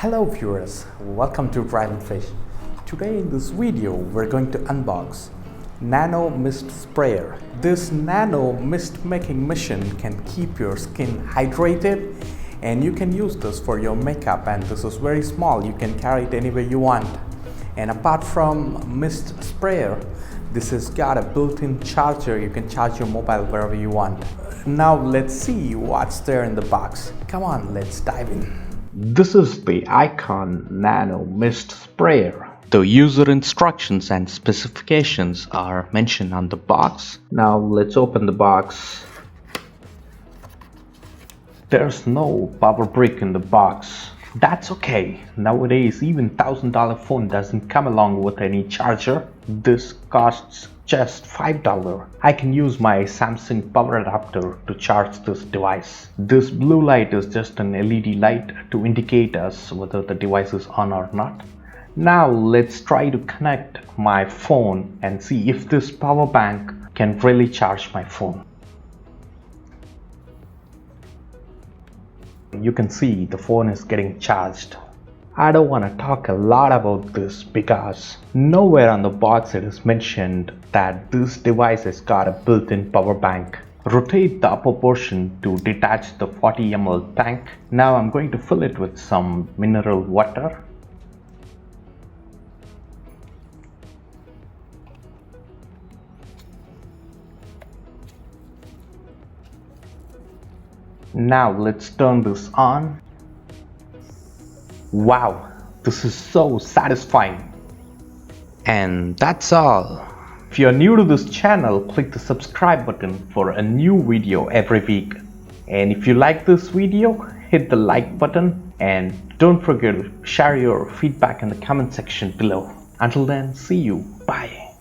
Hello viewers, welcome to Drive and Fish. Today in this video we're going to unbox Nano Mist Sprayer. This nano mist making machine can keep your skin hydrated and you can use this for your makeup, and this is very small, you can carry it anywhere you want. And apart from mist sprayer, this has got a built-in charger. You can charge your mobile wherever you want. Now let's see what's there in the box. Come on, let's dive in. This is the Ikon Nano Mist Sprayer. The user instructions and specifications are mentioned on the box. Now let's open the box. There's no power brick in the box. That's okay. Nowadays even $1,000 phone doesn't come along with any charger. This costs just $5. I can use my Samsung power adapter to charge this device. This blue light is just an LED light to indicate us whether the device is on or not. Now let's try to connect my phone and see if this power bank can really charge my phone. You can see the phone is getting charged. I don't want to talk a lot about this because nowhere on the box it is mentioned that this device has got a built-in power bank. Rotate the upper portion to detach the 40 ml tank. Now I'm going to fill it with some mineral water. Now let's turn this on. Wow, this is so satisfying. And that's all. If you're new to this channel, click the subscribe button for a new video every week. And if you like this video, hit the like button and don't forget to share your feedback in the comment section below. Until then, see you. Bye.